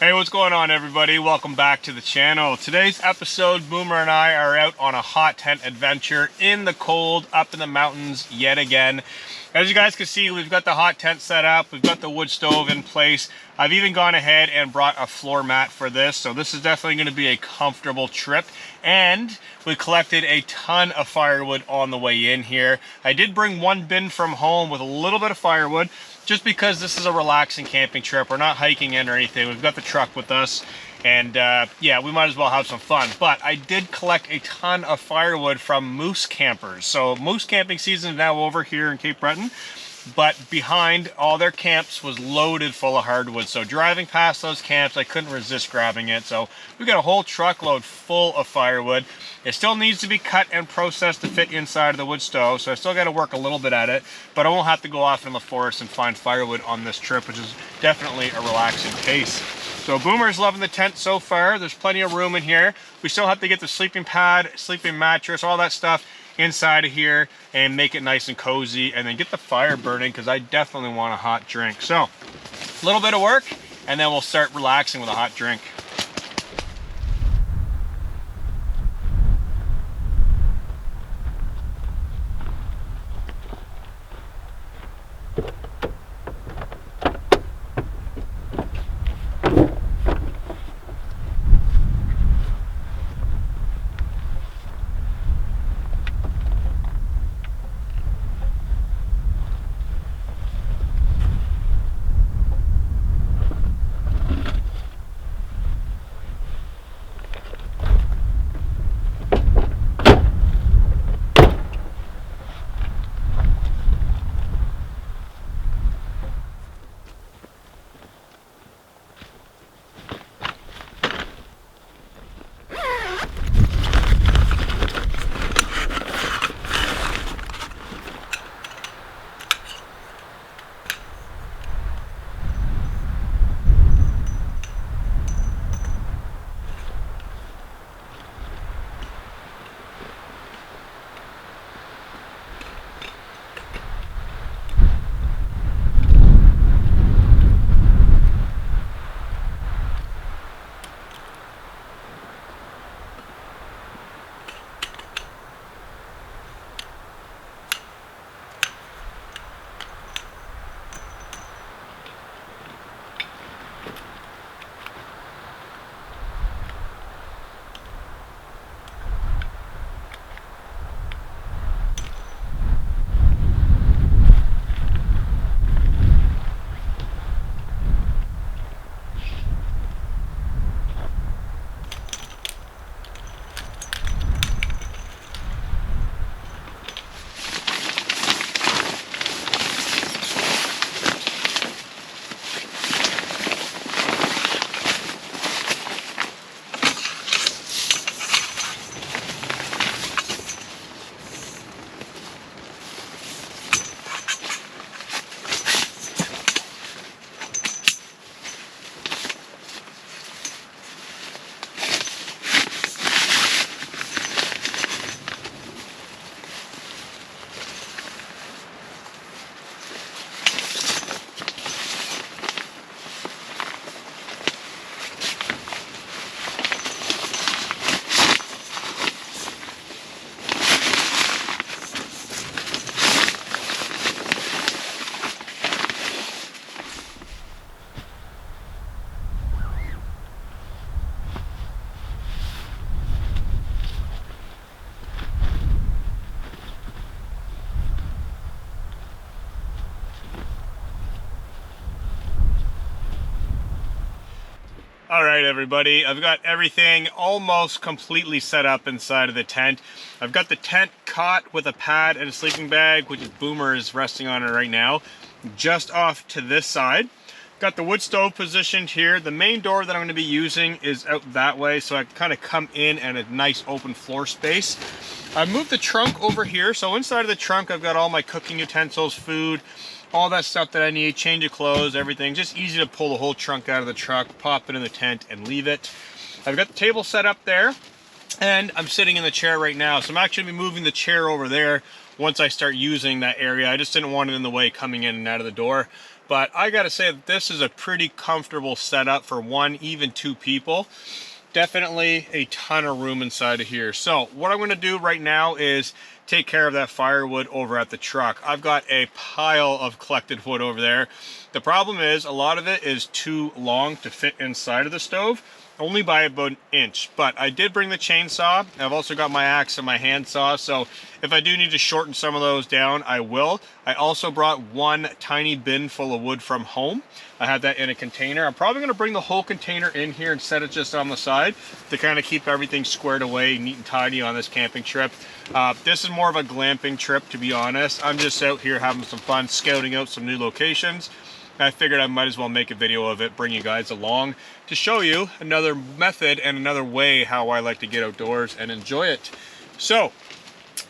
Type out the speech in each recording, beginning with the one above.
Hey, what's going on, everybody? Welcome back to the channel. Today's episode, Boomer and I are out on a hot tent adventure in the cold, up in the mountains yet again. As you guys can see, we've got the hot tent set up, we've got the wood stove in place. I've even gone ahead and brought a floor mat for this, so this is definitely going to be a comfortable trip. And we collected a ton of firewood on the way in here. I did bring one bin from home with a little bit of firewood, just because this is a relaxing camping trip. We're not hiking in or anything. We've got the truck with us, and yeah, we might as well have some fun. But I did collect a ton of firewood from Moose Campers. So moose camping season is now over here in Cape Breton, but behind all their camps was loaded full of hardwood. So driving past those camps, I couldn't resist grabbing it. So we got a whole truckload full of firewood. It still needs to be cut and processed to fit inside of the wood stove, so I still got to work a little bit at it, but I won't have to go off in the forest and find firewood on this trip, which is definitely a relaxing pace. So Boomer's loving the tent so far. There's plenty of room in here. We still have to get the sleeping pad, sleeping mattress, all that stuff inside of here and make it nice and cozy, and then get the fire burning, because I definitely want a hot drink. So a little bit of work, and then we'll start relaxing with a hot drink. All right, everybody, I've got everything almost completely set up inside of the tent. I've got the tent cot with a pad and a sleeping bag, which Boomer is resting on it right now, just off to this side. Got the wood stove positioned here. The main door that I'm going to be using is out that way, so I can kind of come in at a nice open floor space. I moved the trunk over here, so inside of the trunk I've got all my cooking utensils, food, all that stuff that I need, change of clothes, everything. Just easy to pull the whole trunk out of the truck, pop it in the tent, and leave it. I've got the table set up there, and I'm sitting in the chair right now. So I'm actually going to be moving the chair over there once I start using that area. I just didn't want it in the way coming in and out of the door. but I gotta say that this is a pretty comfortable setup for one, even two people. Definitely a ton of room inside of here. So what I'm going to do right now is take care of that firewood over at the truck. I've got a pile of collected wood over there. The problem is a lot of it is too long to fit inside of the stove, only by about an inch. But I did bring the chainsaw. I've also got my axe and my handsaw, so if I do need to shorten some of those down, I will. I also brought one tiny bin full of wood from home. I have that in a container. I'm probably going to bring the whole container in here and set it just on the side to kind of keep everything squared away, neat and tidy on this camping trip. This is more of a glamping trip, to be honest. I'm just out here having some fun, scouting out some new locations. I figured I might as well make a video of it, bring you guys along to show you another method and another way how I like to get outdoors and enjoy it. So,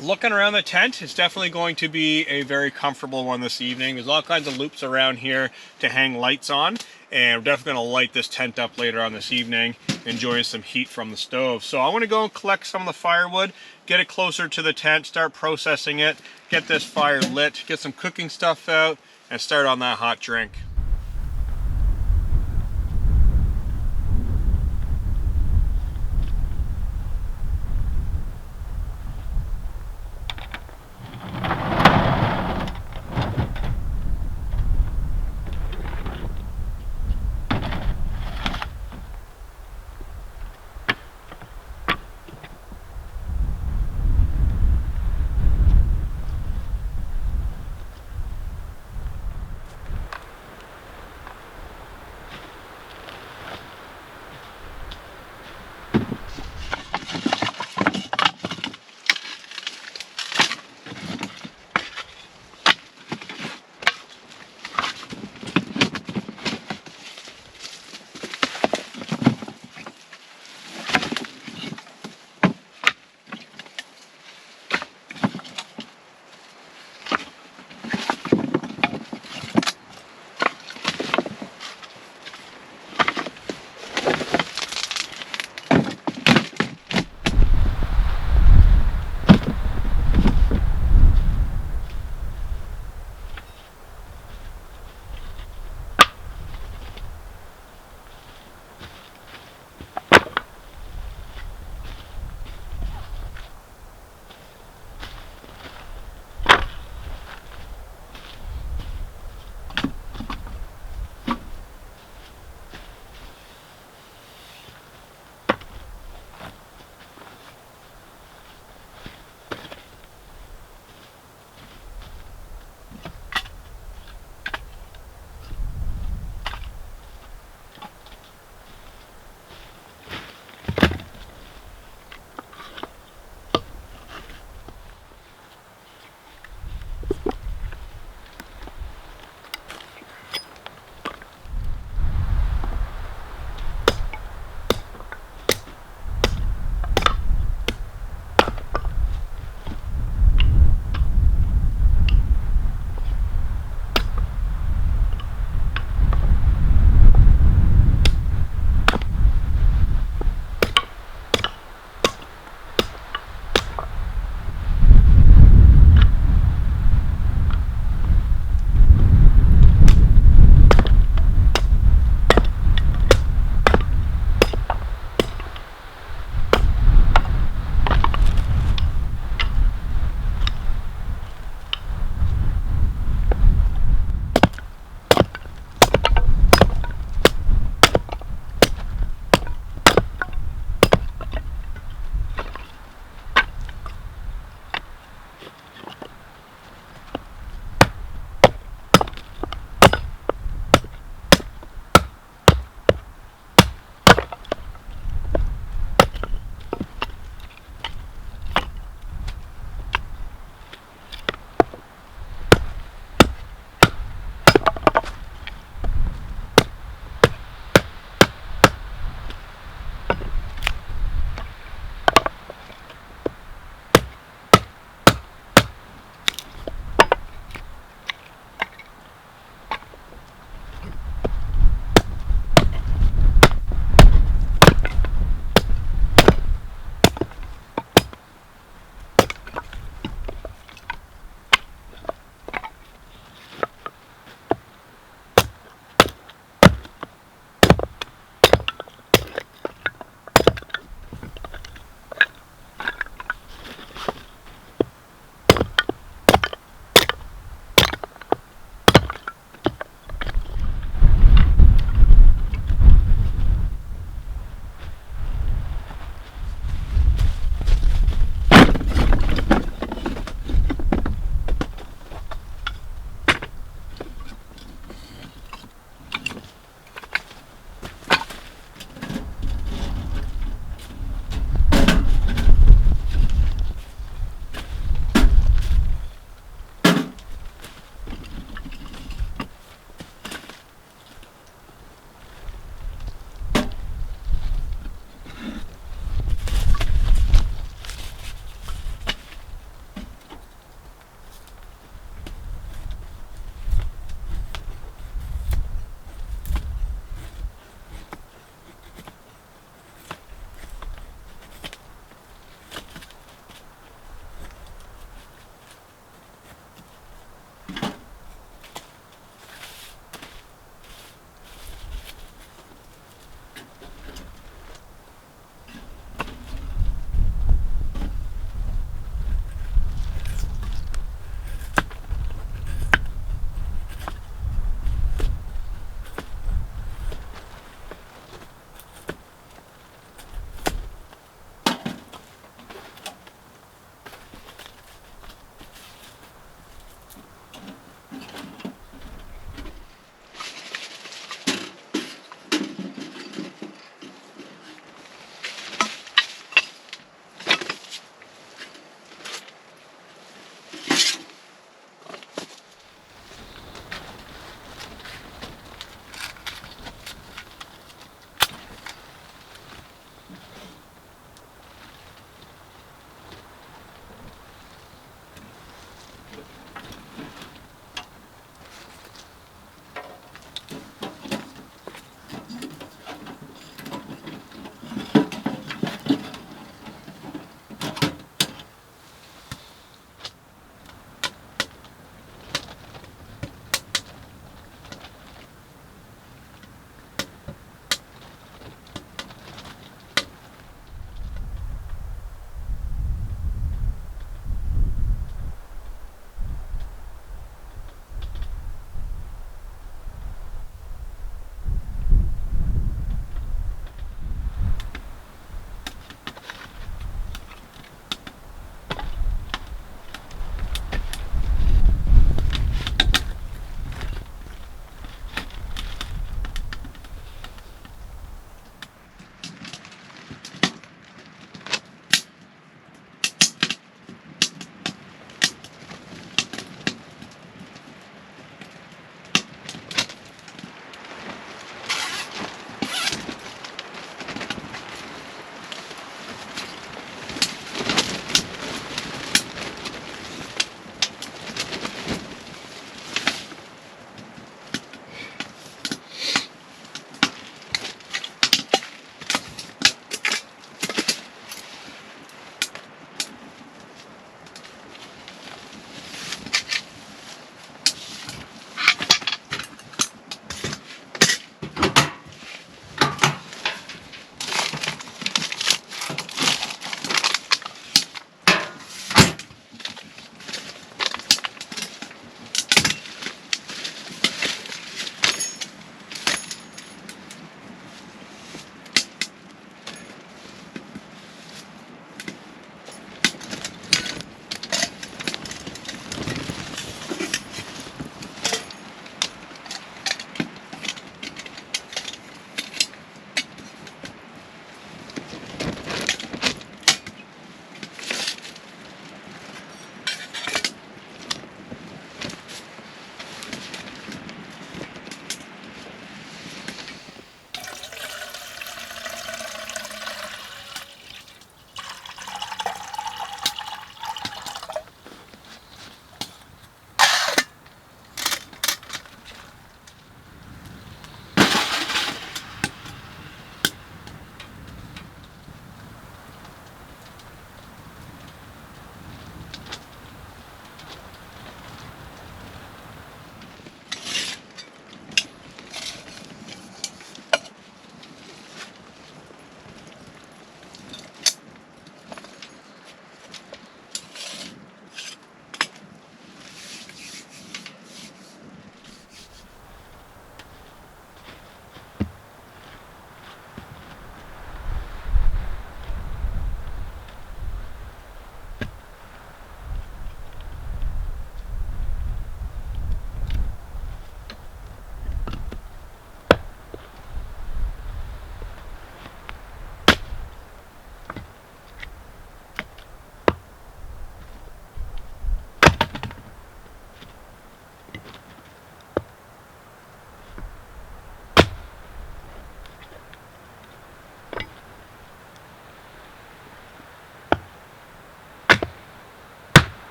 looking around the tent, it's definitely going to be a very comfortable one this evening. There's all kinds of loops around here to hang lights on, and we're definitely going to light this tent up later on this evening, enjoying some heat from the stove. So I want to go and collect some of the firewood, get it closer to the tent, start processing it, get this fire lit, get some cooking stuff out, and start on that hot drink.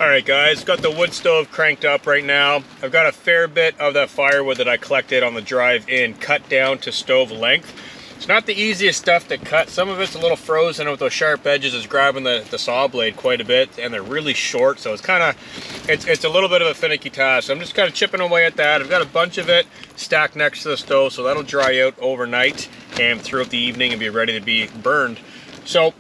Alright guys, got the wood stove cranked up right now. I've got a fair bit of that firewood that I collected on the drive in cut down to stove length. It's not the easiest stuff to cut. Some of it's a little frozen with those sharp edges. It's grabbing the saw blade quite a bit, and they're really short, so it's a little bit of a finicky task. So I'm just kind of chipping away at that. I've got a bunch of it stacked next to the stove, so that'll dry out overnight and throughout the evening and be ready to be burned. So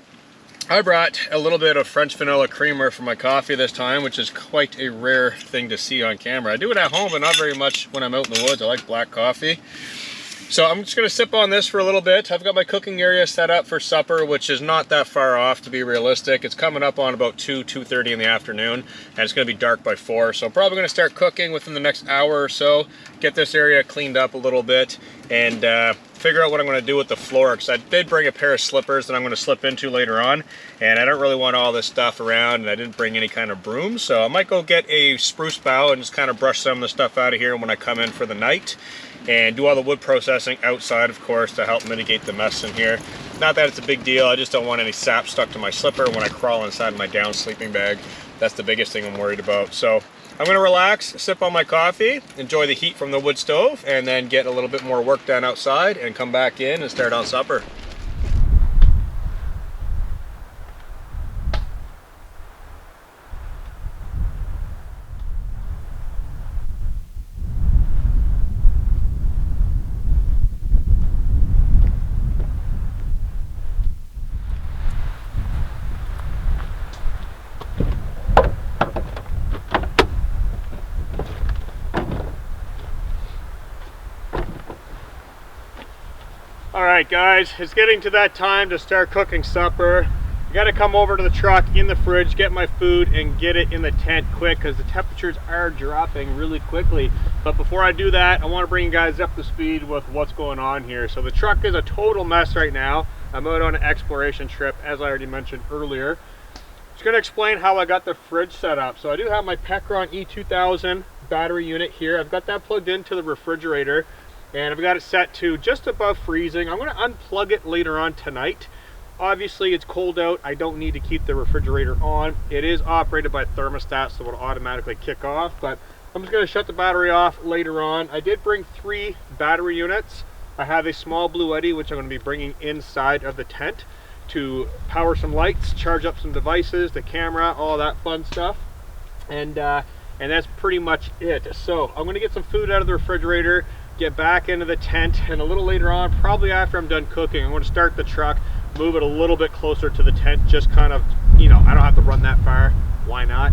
I brought a little bit of French vanilla creamer for my coffee this time, which is quite a rare thing to see on camera. I do it at home, but not very much when I'm out in the woods. I like black coffee. So I'm just gonna sip on this for a little bit. I've got my cooking area set up for supper, which is not that far off, to be realistic. It's coming up on about 2:30 in the afternoon, and it's gonna be dark by 4. So I'm probably gonna start cooking within the next hour or so, get this area cleaned up a little bit, and figure out what I'm gonna do with the floor, because I did bring a pair of slippers that I'm gonna slip into later on, and I don't really want all this stuff around, and I didn't bring any kind of broom, so I might go get a spruce bough and just kind of brush some of the stuff out of here when I come in for the night, and do all the wood processing outside, of course, to help mitigate the mess in here. Not that it's a big deal, I just don't want any sap stuck to my slipper when I crawl inside my down sleeping bag. That's the biggest thing I'm worried about. So I'm gonna relax, sip on my coffee, enjoy the heat from the wood stove, and then get a little bit more work done outside and come back in and start on supper. Alright guys, it's getting to that time to start cooking supper. I gotta come over to the truck, in the fridge, get my food and get it in the tent quick, because the temperatures are dropping really quickly. But before I do that, I want to bring you guys up to speed with what's going on here. So the truck is a total mess right now. I'm out on an exploration trip, as I already mentioned earlier. Just gonna explain how I got the fridge set up. So I do have my Pecron E2000 battery unit here. I've got that plugged into the refrigerator, and I've got it set to just above freezing. I'm going to unplug it later on tonight. Obviously it's cold out, I don't need to keep the refrigerator on. It is operated by thermostat, so it'll automatically kick off, but I'm just going to shut the battery off later on. I did bring 3 battery units. I have a small Bluetti, which I'm going to be bringing inside of the tent to power some lights, charge up some devices, the camera, all that fun stuff, and that's pretty much it. So I'm going to get some food out of the refrigerator, get back into the tent, and a little later on, probably after I'm done cooking, I'm going to start the truck, move it a little bit closer to the tent, just kind of, you know, I don't have to run that far, why not?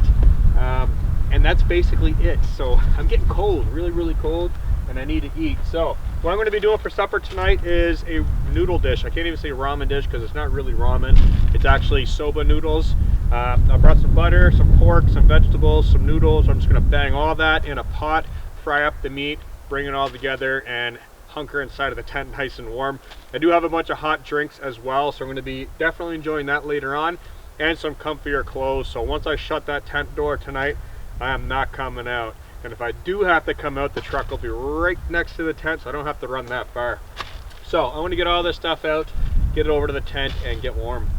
And that's basically it. So I'm getting cold, really cold, and I need to eat. So what I'm going to be doing for supper tonight is a noodle dish. I can't even say ramen dish because it's not really ramen, it's actually soba noodles. I brought some butter, some pork, some vegetables, some noodles. I'm just going to bang all that in a pot, fry up the meat, bring it all together, and hunker inside of the tent nice and warm. I do have a bunch of hot drinks as well, so I'm going to be definitely enjoying that later on, and some comfier clothes. So once I shut that tent door tonight, I am not coming out. And if I do have to come out, the truck will be right next to the tent, so I don't have to run that far. So I want to get all this stuff out, get it over to the tent, and get warm.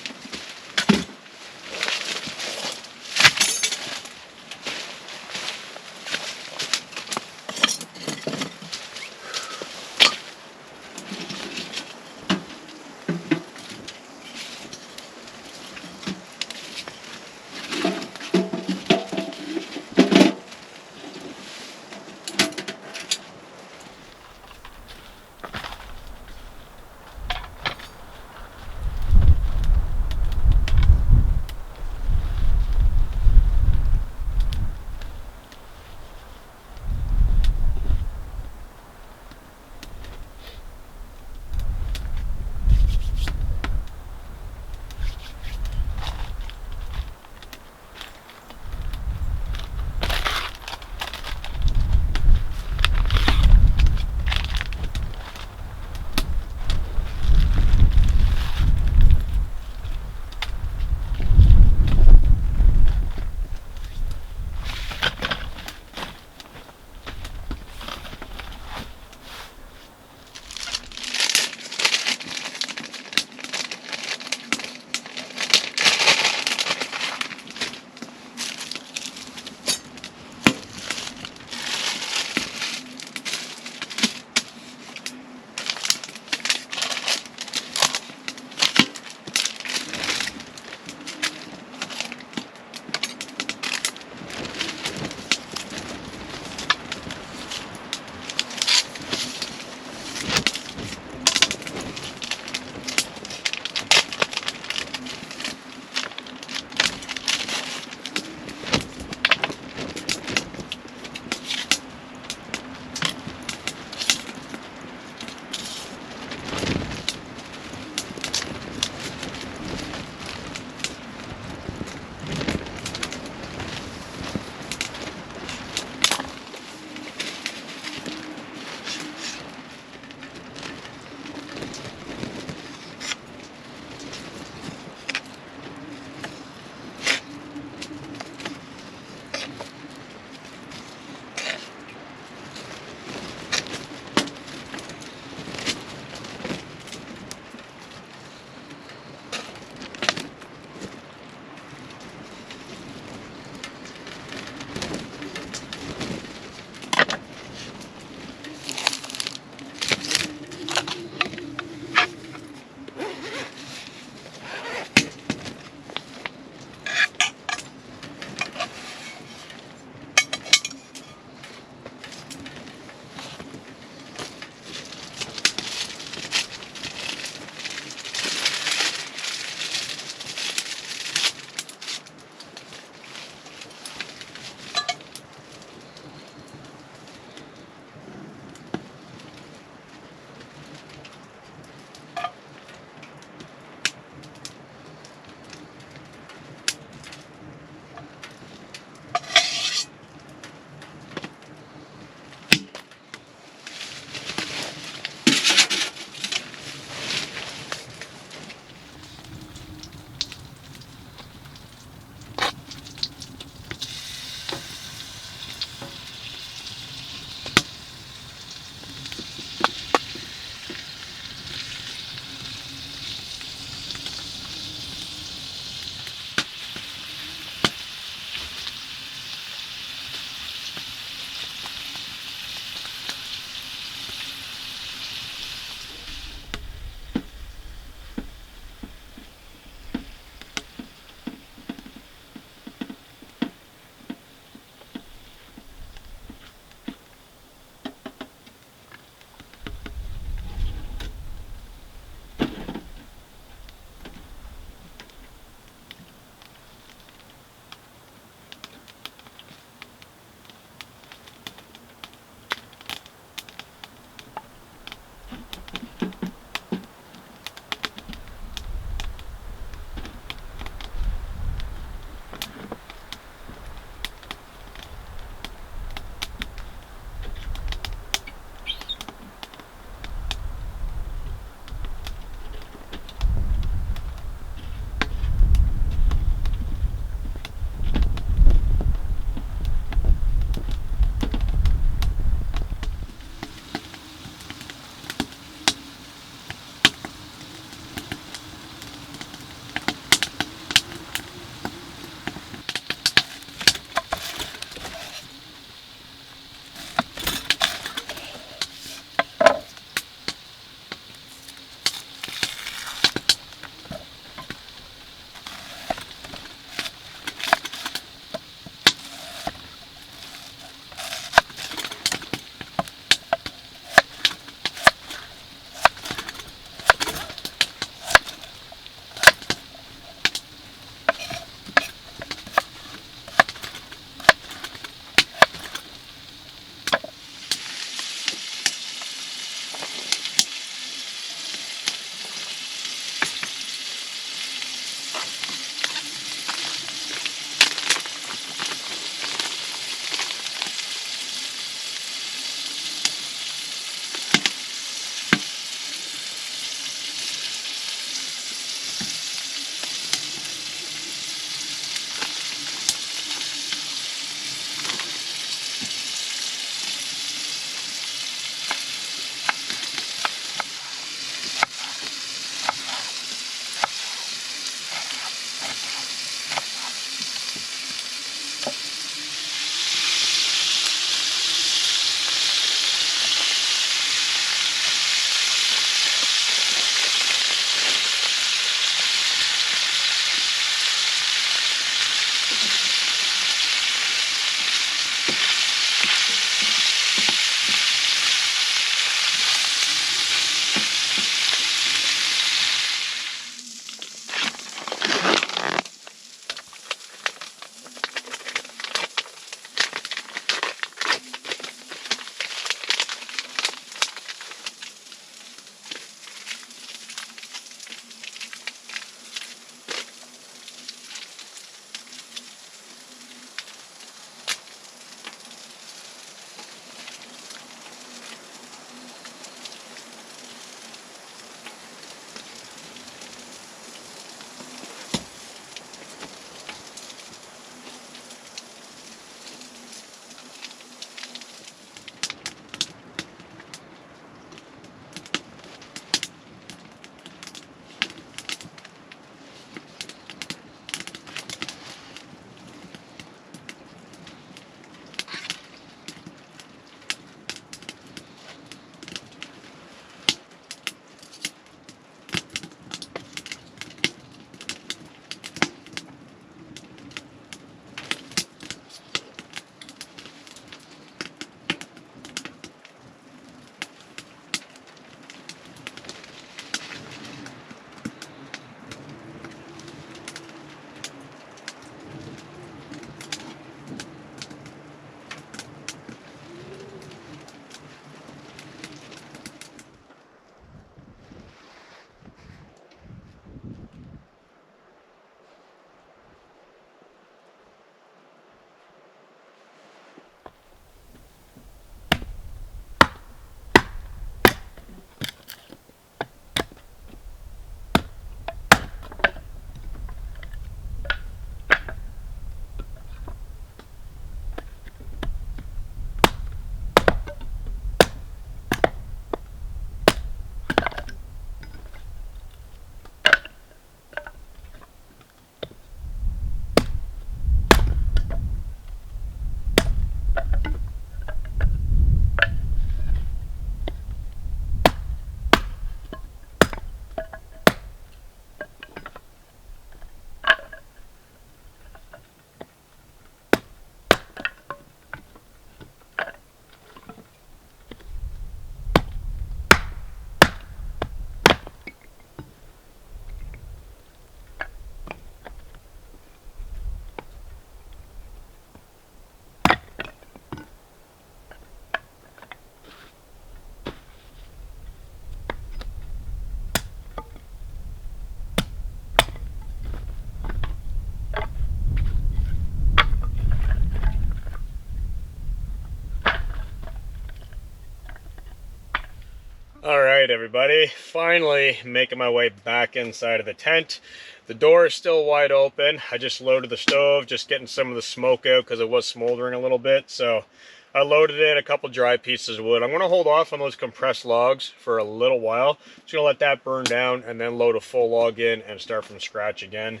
All right, everybody, finally making my way back inside of the tent. The door is still wide open. I just loaded the stove, just getting some of the smoke out because it was smoldering a little bit. So I loaded in a couple dry pieces of wood. I'm going to hold off on those compressed logs for a little while. Just going to let that burn down and then load a full log in and start from scratch again.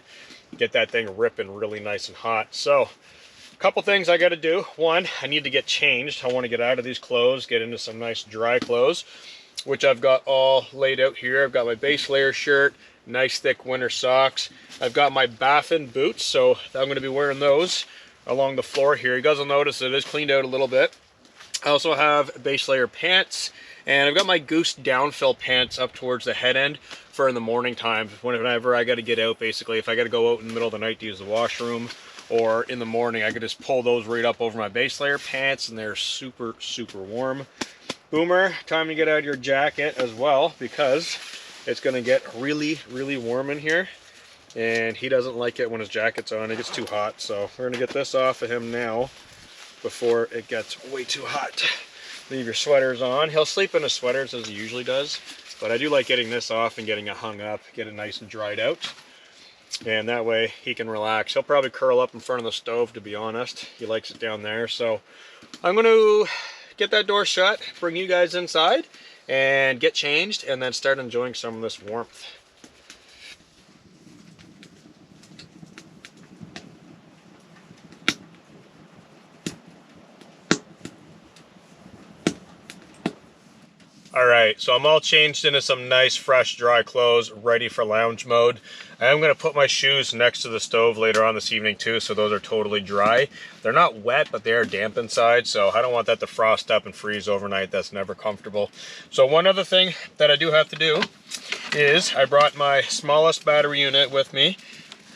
Get that thing ripping really nice and hot. So a couple things I got to do. One, I need to get changed. I want to get out of these clothes, get into some nice dry clothes, which I've got all laid out here. I've got my base layer shirt, nice thick winter socks. I've got my Baffin boots, so I'm going to be wearing those along the floor here. You guys will notice it is cleaned out a little bit. I also have base layer pants, and I've got my Goose downfill pants up towards the head end for in the morning time. Whenever I got to get out, basically, if I got to go out in the middle of the night to use the washroom, or in the morning, I could just pull those right up over my base layer pants, and they're super, super warm. Boomer, time to get out your jacket as well, because it's going to get really, really warm in here, and he doesn't like it when his jacket's on. It gets too hot, so we're going to get this off of him now before it gets way too hot. Leave your sweaters on. He'll sleep in his sweaters as he usually does, but I do like getting this off and getting it hung up, get it nice and dried out, and that way he can relax. He'll probably curl up in front of the stove, to be honest. He likes it down there. So I'm going to get that door shut, bring you guys inside, and get changed, and then start enjoying some of this warmth. Alright, so I'm all changed into some nice, fresh, dry clothes, ready for lounge mode. I am going to put my shoes next to the stove later on this evening too, so those are totally dry. They're not wet, but they are damp inside, so I don't want that to frost up and freeze overnight. That's never comfortable. So one other thing that I do have to do is I brought my smallest battery unit with me,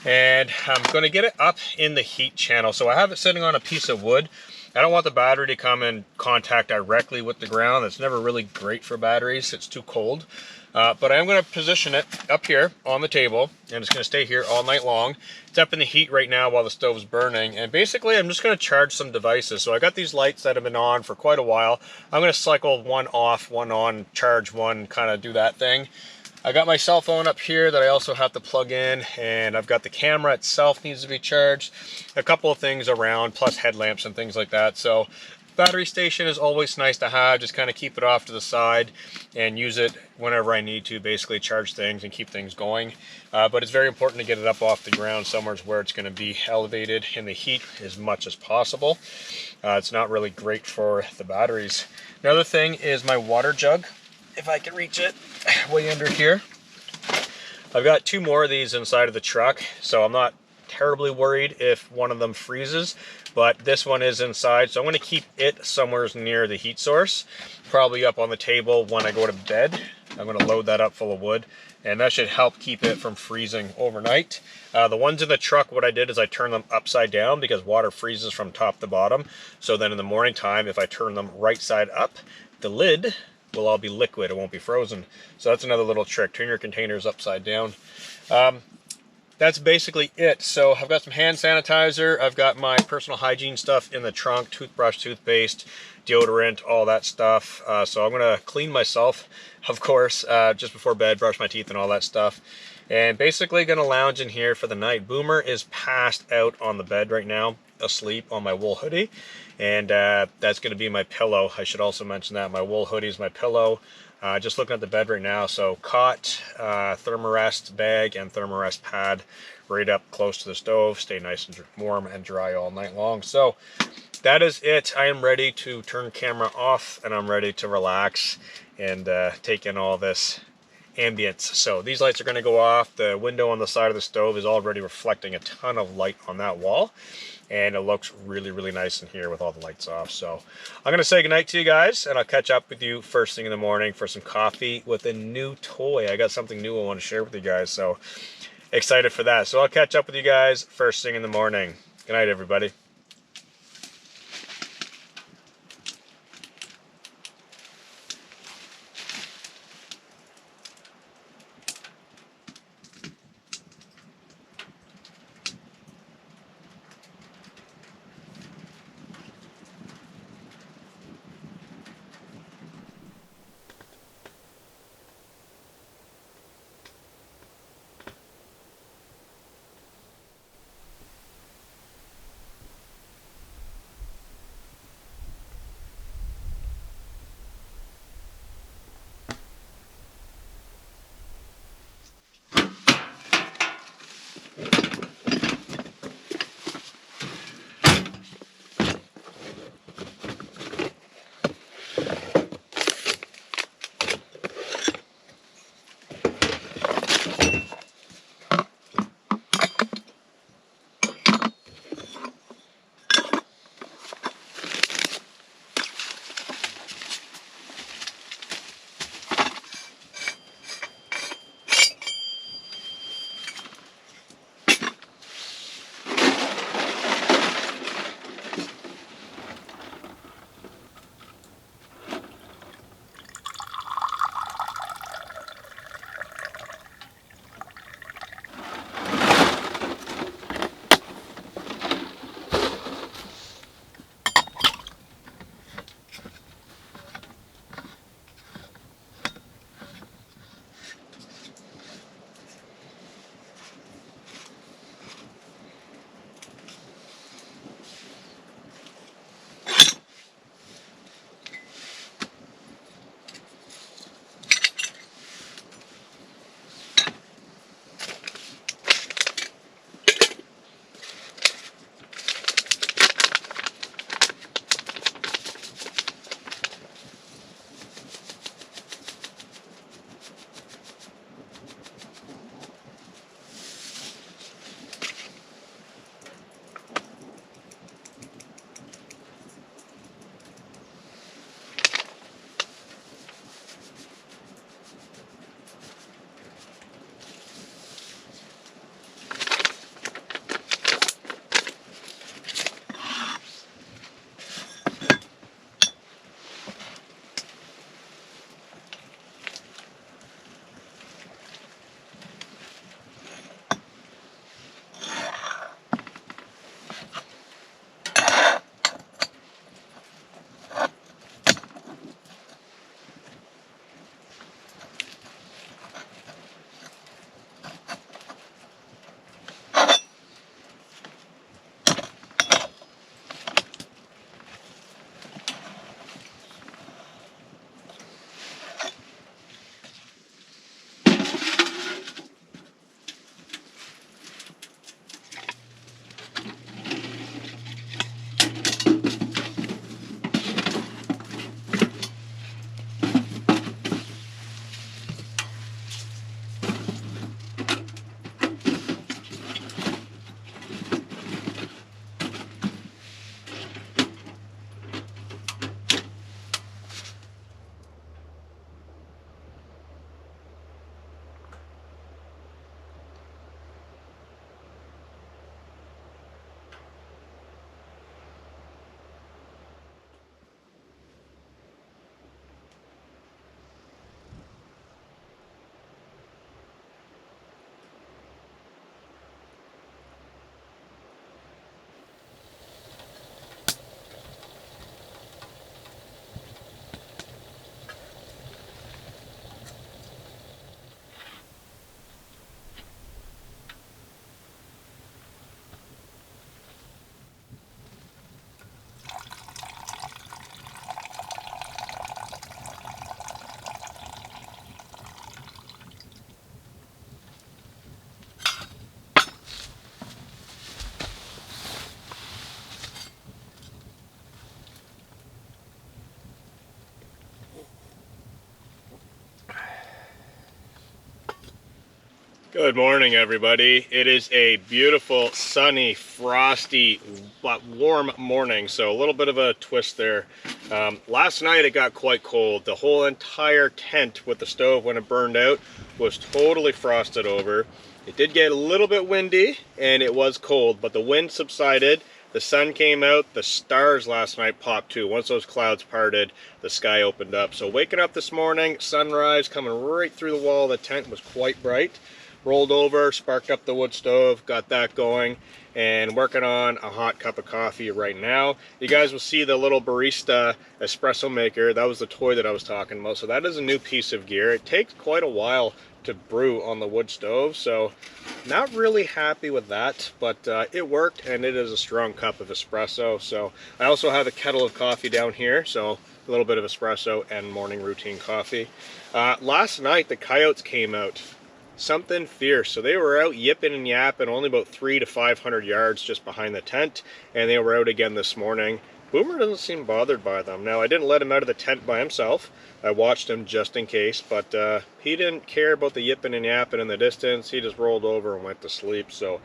and I'm going to get it up in the heat channel. So I have it sitting on a piece of wood. I don't want the battery to come in contact directly with the ground. That's never really great for batteries. It's too cold. But I'm going to position it up here on the table, and it's going to stay here all night long. It's up in the heat right now while the stove is burning, and basically I'm just going to charge some devices. So I got these lights that have been on for quite a while. I'm going to cycle one off, one on, charge one, kind of do that thing. I got my cell phone up here that I also have to plug in, and I've got the camera itself needs to be charged, a couple of things around, plus headlamps and things like that. So battery station is always nice to have. Just kind of keep it off to the side and use it whenever I need to, basically charge things and keep things going. But it's very important to get it up off the ground somewhere where it's going to be elevated in the heat as much as possible. It's not really great for the batteries. Another thing is my water jug. If I can reach it, way under here. I've got two more of these inside of the truck, so I'm not terribly worried if one of them freezes, but this one is inside, so I'm going to keep it somewhere near the heat source, probably up on the table when I go to bed. I'm going to load that up full of wood, and that should help keep it from freezing overnight. The ones in the truck, what I did is I turned them upside down because water freezes from top to bottom, so then in the morning time, if I turn them right side up, the lid will all be liquid, it won't be frozen. So that's another little trick, turn your containers upside down. That's basically it. So I've got some hand sanitizer, I've got my personal hygiene stuff in the trunk, toothbrush, toothpaste, deodorant, all that stuff. So I'm gonna clean myself, of course, just before bed, brush my teeth and all that stuff. And basically gonna lounge in here for the night. Boomer is passed out on the bed right now, asleep on my wool hoodie, and that's going to be my pillow. I should also mention that my wool hoodie is my pillow. Just looking at the bed right now, so cot, Thermarest bag, and Thermarest pad right up close to the stove. Stay nice and warm and dry all night long. So that is it. I am ready to turn camera off, and I'm ready to relax and take in all this ambience. So these lights are going to go off. The window on the side of the stove is already reflecting a ton of light on that wall, and it looks really, really nice in here with all the lights off. So I'm going to say goodnight to you guys, and I'll catch up with you first thing in the morning for some coffee with a new toy. I got something new I want to share with you guys, so excited for that. So I'll catch up with you guys first thing in the morning. Good night, everybody. Good morning, everybody. It is a beautiful, sunny, frosty, but warm morning. So a little bit of a twist there. Last night it got quite cold. The whole entire tent with the stove, when it burned out, was totally frosted over. It did get a little bit windy and it was cold, but the wind subsided. The sun came out. The stars last night popped too. Once those clouds parted, the sky opened up. So waking up this morning, sunrise coming right through the wall of the tent was quite bright. Rolled over, sparked up the wood stove, got that going, and working on a hot cup of coffee right now. You guys will see the little barista espresso maker. That was the toy that I was talking about. So that is a new piece of gear. It takes quite a while to brew on the wood stove, so not really happy with that, but it worked, and it is a strong cup of espresso. So I also have a kettle of coffee down here, so a little bit of espresso and morning routine coffee. Last night the coyotes came out. Something fierce. So they were out yipping and yapping only about 300 to 500 yards just behind the tent, and they were out again this morning. Boomer doesn't seem bothered by them. Now, I didn't let him out of the tent by himself. I watched him just in case, but he didn't care about the yipping and yapping in the distance. He just rolled over and went to sleep. So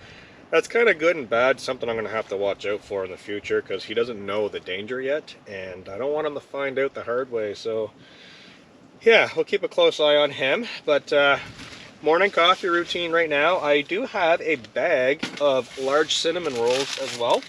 that's kind of good and bad. Something I'm going to have to watch out for in the future, because he doesn't know the danger yet, and I don't want him to find out the hard way. So yeah, we'll keep a close eye on him. But morning coffee routine right now. I do have a bag of large cinnamon rolls as well.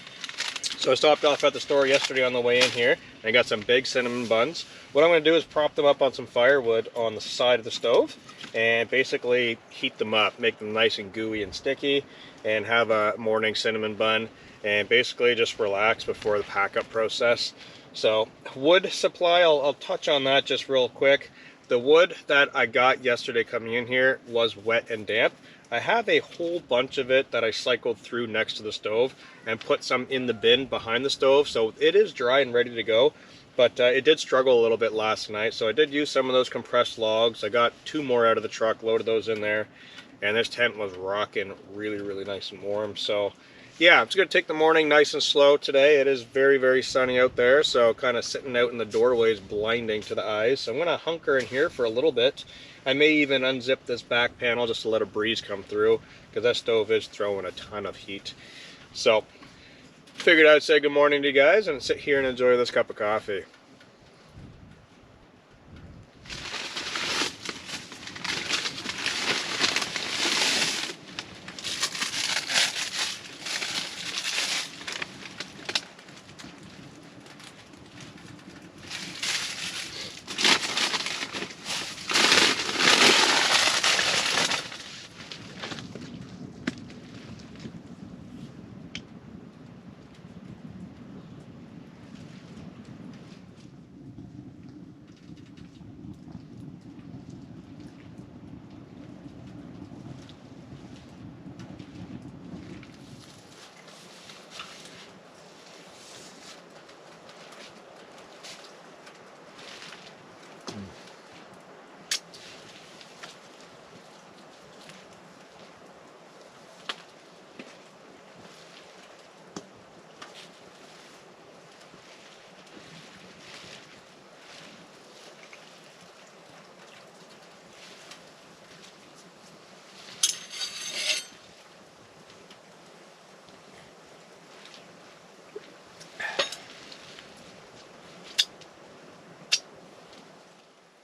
So I stopped off at the store yesterday on the way in here, and I got some big cinnamon buns. What I'm going to do is prop them up on some firewood on the side of the stove and basically heat them up, make them nice and gooey and sticky, and have a morning cinnamon bun and basically just relax before the pack up process. So wood supply, I'll touch on that just real quick. The wood that I got yesterday coming in here was wet and damp. I have a whole bunch of it that I cycled through next to the stove and put some in the bin behind the stove, so it is dry and ready to go. But it did struggle a little bit last night, so I did use some of those compressed logs. I got 2 more out of the truck, loaded those in there, and this tent was rocking really, really nice and warm. So yeah, I'm just going to take the morning nice and slow today. It is very, very sunny out there, so kind of sitting out in the doorway is blinding to the eyes. So I'm going to hunker in here for a little bit. I may even unzip this back panel just to let a breeze come through, because that stove is throwing a ton of heat. So figured I'd say good morning to you guys and sit here and enjoy this cup of coffee.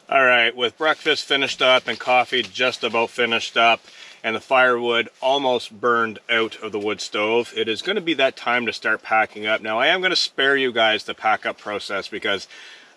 All right, with breakfast finished up and coffee just about finished up and the firewood almost burned out of the wood stove, it is going to be that time to start packing up. Now, I am going to spare you guys the pack up process because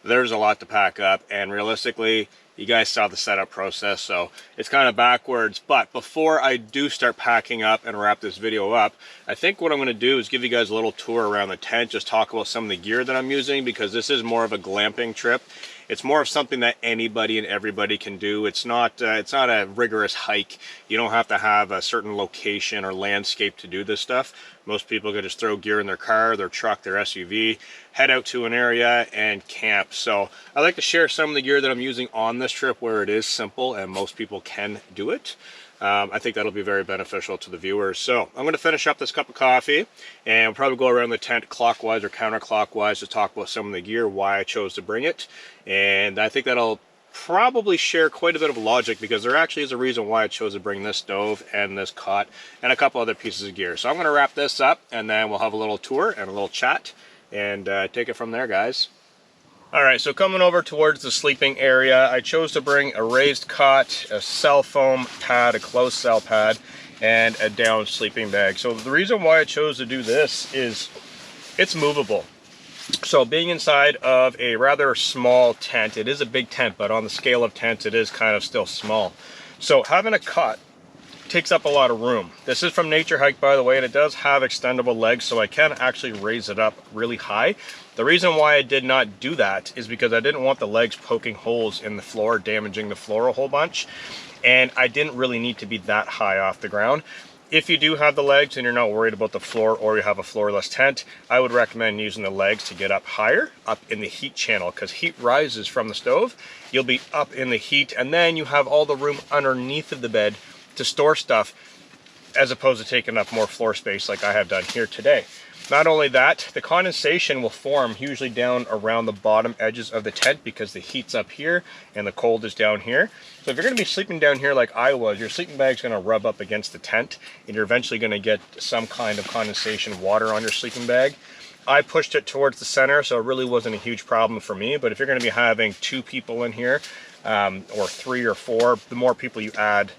there's a lot to pack up, and realistically, you guys saw the setup process, so it's kind of backwards. But before I do start packing up and wrap this video up, I think what I'm going to do is give you guys a little tour around the tent, just talk about some of the gear that I'm using, because this is more of a glamping trip. It's more of something that anybody and everybody can do. It's not a rigorous hike. You don't have to have a certain location or landscape to do this stuff. Most people can just throw gear in their car, their truck, their SUV, head out to an area and camp. So I like to share some of the gear that I'm using on this trip where it is simple and most people can do it. I think that'll be very beneficial to the viewers. So I'm going to finish up this cup of coffee and we'll probably go around the tent clockwise or counterclockwise to talk about some of the gear, why I chose to bring it. And I think that'll probably share quite a bit of logic, because there actually is a reason why I chose to bring this stove and this cot and a couple other pieces of gear. So I'm going to wrap this up, and then we'll have a little tour and a little chat and take it from there, guys. All right, so coming over towards the sleeping area, I chose to bring a raised cot, a cell foam pad, a closed cell pad, and a down sleeping bag. So the reason why I chose to do this is it's movable. So being inside of a rather small tent, it is a big tent, but on the scale of tents, it is kind of still small. So having a cot takes up a lot of room. This is from Nature Hike, by the way, and it does have extendable legs, so I can actually raise it up really high. The reason why I did not do that is because I didn't want the legs poking holes in the floor, damaging the floor a whole bunch, and I didn't really need to be that high off the ground. If you do have the legs and you're not worried about the floor, or you have a floorless tent, I would recommend using the legs to get up higher, up in the heat channel, because heat rises from the stove. You'll be up in the heat, and then you have all the room underneath of the bed to store stuff, as opposed to taking up more floor space like I have done here today. Not only that, the condensation will form usually down around the bottom edges of the tent, because the heat's up here and the cold is down here. So if you're going to be sleeping down here like I was, your sleeping bag's going to rub up against the tent, and you're eventually going to get some kind of condensation water on your sleeping bag. I pushed it towards the center, so it really wasn't a huge problem for me. But if you're going to be having 2 people in here, or 3 or 4, the more people you add,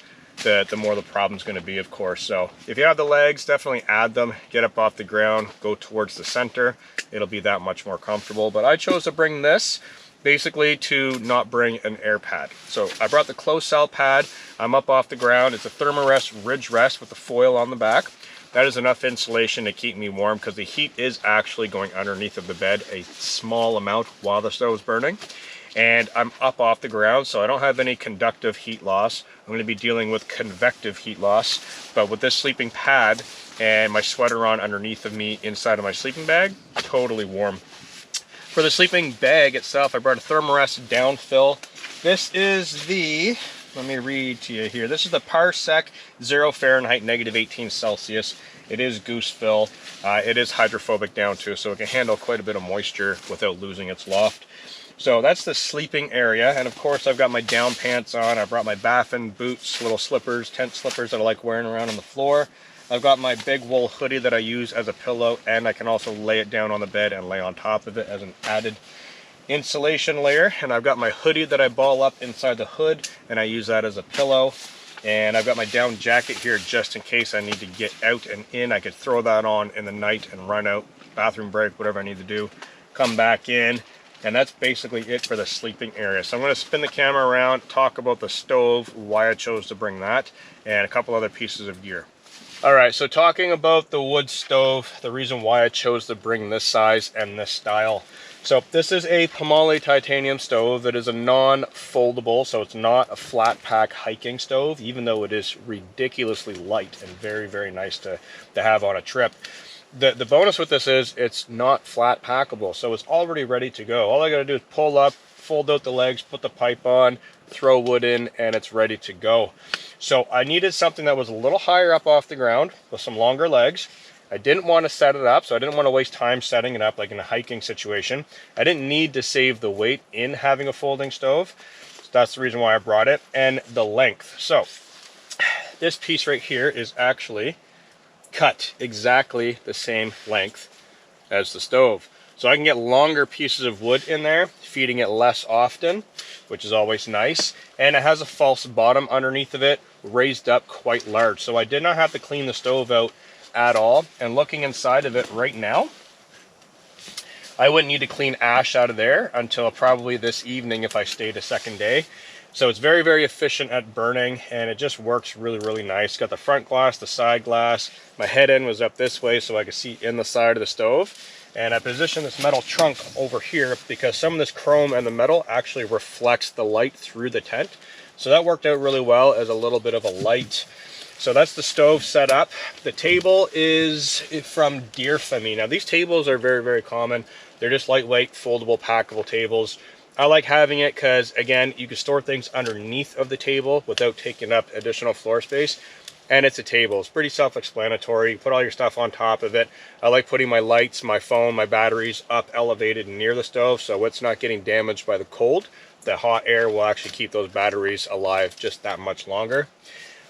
the more the problem's going to be, of course. So if you have the legs, definitely add them, get up off the ground, go towards the center. It'll be that much more comfortable. But I chose to bring this basically to not bring an air pad. So I brought the closed cell pad. I'm up off the ground. It's a Thermarest ridge rest with the foil on the back. That is enough insulation to keep me warm, because the heat is actually going underneath of the bed a small amount while the stove is burning. And I'm up off the ground, so I don't have any conductive heat loss. I'm going to be dealing with convective heat loss. But with this sleeping pad and my sweater on underneath of me inside of my sleeping bag, totally warm. For the sleeping bag itself, I brought a Thermarest downfill. This is the, let me read to you here. This is the Parsec 0 Fahrenheit, -18 Celsius. It is goose fill. It is hydrophobic down too, so it can handle quite a bit of moisture without losing its loft. So that's the sleeping area, and of course I've got my down pants on. I brought my Baffin boots, little slippers, tent slippers that I like wearing around on the floor. I've got my big wool hoodie that I use as a pillow, and I can also lay it down on the bed and lay on top of it as an added insulation layer. And I've got my hoodie that I ball up inside the hood, and I use that as a pillow. And I've got my down jacket here just in case I need to get out and in. I could throw that on in the night and run out, bathroom break, whatever I need to do, come back in. And that's basically it for the sleeping area. So I'm going to spin the camera around, talk about the stove, why I chose to bring that, and a couple other pieces of gear. All right, so talking about the wood stove, the reason why I chose to bring this size and this style. So this is a Pomoly titanium stove that is a non-foldable, so it's not a flat pack hiking stove, even though it is ridiculously light and very, very nice to have on a trip. The bonus with this is it's not flat packable, so it's already ready to go. All I got to do is pull up, fold out the legs, put the pipe on, throw wood in, and it's ready to go. So I needed something that was a little higher up off the ground with some longer legs. I didn't want to set it up, so I didn't want to waste time setting it up like in a hiking situation. I didn't need to save the weight in having a folding stove. So that's the reason why I brought it. And the length. So this piece right here is actually cut exactly the same length as the stove. So I can get longer pieces of wood in there, feeding it less often, which is always nice. And it has a false bottom underneath of it, raised up quite large. So I did not have to clean the stove out at all. And looking inside of it right now, I wouldn't need to clean ash out of there until probably this evening if I stayed a second day. So it's very, very efficient at burning, and it just works really, really nice. Got the front glass, the side glass. My head end was up this way so I could see in the side of the stove. And I positioned this metal trunk over here because some of this chrome and the metal actually reflects the light through the tent. So that worked out really well as a little bit of a light. So that's the stove set up. The table is from Deerfamy. Now these tables are very, very common. They're just lightweight, foldable, packable tables. I like having it because, again, you can store things underneath of the table without taking up additional floor space. and it's a table. It's pretty self-explanatory. You put all your stuff on top of it. I like putting my lights, my phone, my batteries up elevated near the stove so it's not getting damaged by the cold. The hot air will actually keep those batteries alive just that much longer.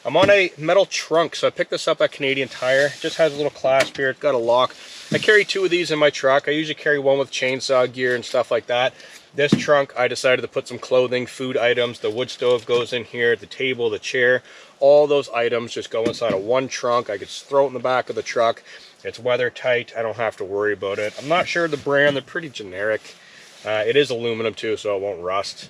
I'm on a metal trunk, so I picked this up at Canadian Tire. It just has a little clasp here. It's got a lock. I carry 2 of these in my truck. I usually carry one with chainsaw gear and stuff like that. This trunk, I decided to put some clothing, food items. The wood stove goes in here, the table, the chair. All those items just go inside of one trunk. I could just throw it in the back of the truck. It's weather tight. I don't have to worry about it. I'm not sure the brand. They're pretty generic. It is aluminum too, so it won't rust.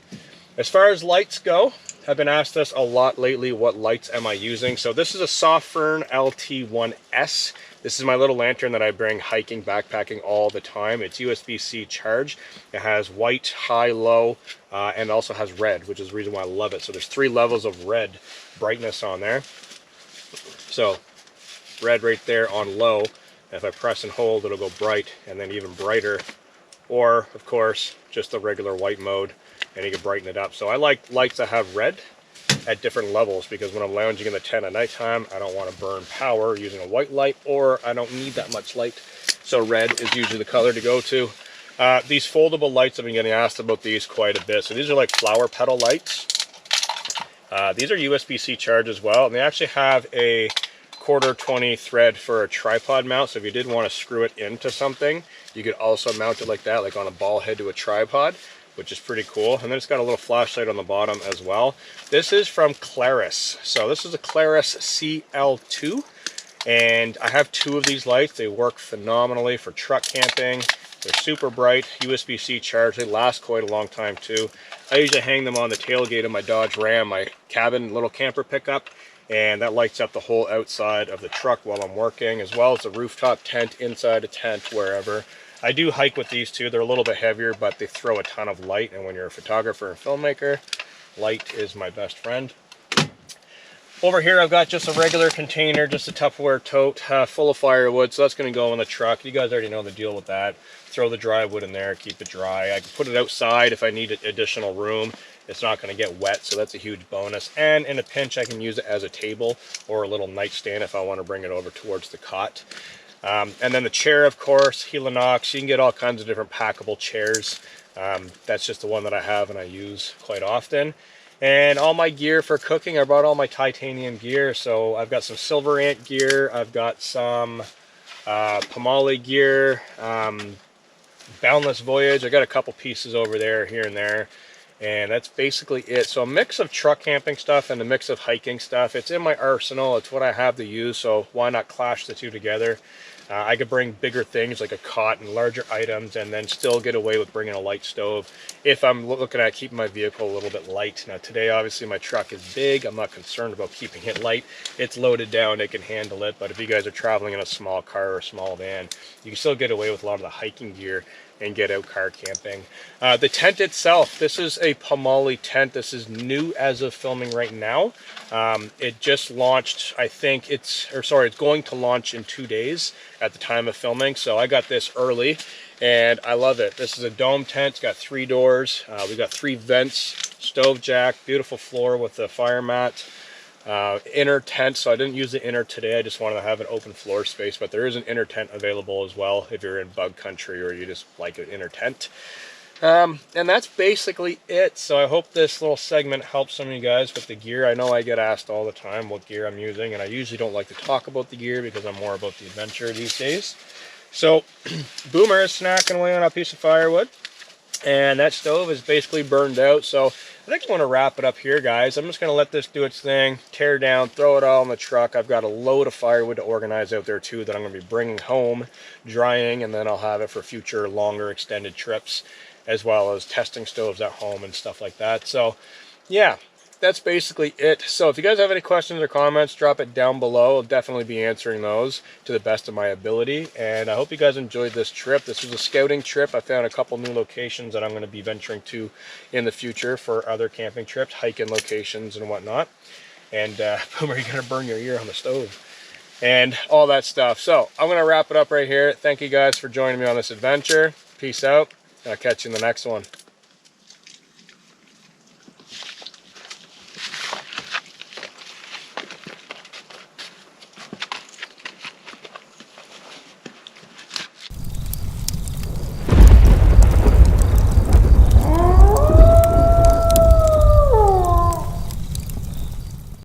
As far as lights go, I've been asked this a lot lately, what lights am I using? So this is a Sofern LT1S. This is my little lantern that I bring hiking, backpacking all the time. It's USB-C charge. It has white, high, low, and also has red, which is the reason why I love it. So there's 3 levels of red brightness on there. So red right there on low. And if I press and hold, it'll go bright and then even brighter. Or, of course, just the regular white mode, and you can brighten it up. So I like lights that have red at different levels, because when I'm lounging in the tent at nighttime, I don't want to burn power using a white light, or I don't need that much light. So red is usually the color to go to. These foldable lights, I've been getting asked about these quite a bit. So these are like flower petal lights. These are USB-C charged as well, and they actually have a 1/4-20 thread for a tripod mount. So if you did want to screw it into something, you could also mount it like that, like on a ball head to a tripod, which is pretty cool. And then it's got a little flashlight on the bottom as well. This is from Claris. So this is a Claris CL2, and I have 2 of these lights. They work phenomenally for truck camping. They're super bright, USB-C charged. They last quite a long time too. I usually hang them on the tailgate of my Dodge Ram, my cabin little camper pickup, and that lights up the whole outside of the truck while I'm working, as well as the rooftop tent, inside a tent, wherever. I do hike with these too. They're a little bit heavier, but they throw a ton of light, and when you're a photographer and filmmaker, light is my best friend. Over here I've got just a regular container, just a Tupperware tote full of firewood, so that's going to go in the truck. You guys already know the deal with that. Throw the dry wood in there, keep it dry. I can put it outside if I need additional room. It's not going to get wet, so that's a huge bonus. And in a pinch, I can use it as a table or a little nightstand if I want to bring it over towards the cot. And then the chair, of course, Helinox. You can get all kinds of different packable chairs. That's just the one that I have and I use quite often. And all my gear for cooking, I brought all my titanium gear. So I've got some Silverant gear. I've got some Pomale gear, Boundless Voyage. I got a couple pieces over there, here and there. And that's basically it. So a mix of truck camping stuff and a mix of hiking stuff. It's in my arsenal. It's what I have to use, so why not clash the 2 together? I could bring bigger things like a cot and larger items, and then still get away with bringing a light stove if I'm looking at keeping my vehicle a little bit light. Now today, obviously, my truck is big. I'm not concerned about keeping it light. It's loaded down. It can handle it. But if you guys are traveling in a small car or a small van, you can still get away with a lot of the hiking gear and get out car camping. The tent itself, this is a Pomale tent. This is new as of filming right now. It just launched, I think it's going to launch in 2 days at the time of filming. So I got this early and I love it. This is a dome tent. It's got 3 doors. We got 3 vents, stove jack, beautiful floor with the fire mat. Inner tent, so I didn't use the inner today. I just wanted to have an open floor space, but there is an inner tent available as well if you're in bug country or you just like an inner tent. And that's basically it. So I hope this little segment helps some of you guys with the gear. I know I get asked all the time what gear I'm using, and I usually don't like to talk about the gear because I'm more about the adventure these days. So Boomer is snacking away on a piece of firewood, and that stove is basically burned out. So I think I'm going to wrap it up here, guys. I'm just going to let this do its thing, tear down, throw it all in the truck. I've got a load of firewood to organize out there too that I'm going to be bringing home, drying, and then I'll have it for future longer extended trips, as well as testing stoves at home and stuff like that. So yeah, that's basically it. So if you guys have any questions or comments, drop it down below. I'll definitely be answering those to the best of my ability. And I hope you guys enjoyed this trip. This was a scouting trip. I found a couple new locations that I'm going to be venturing to in the future for other camping trips, hiking locations and whatnot. And Boomer, you're going to burn your ear on the stove and all that stuff. So I'm going to wrap it up right here. Thank you guys for joining me on this adventure. Peace out. I'll catch you in the next one.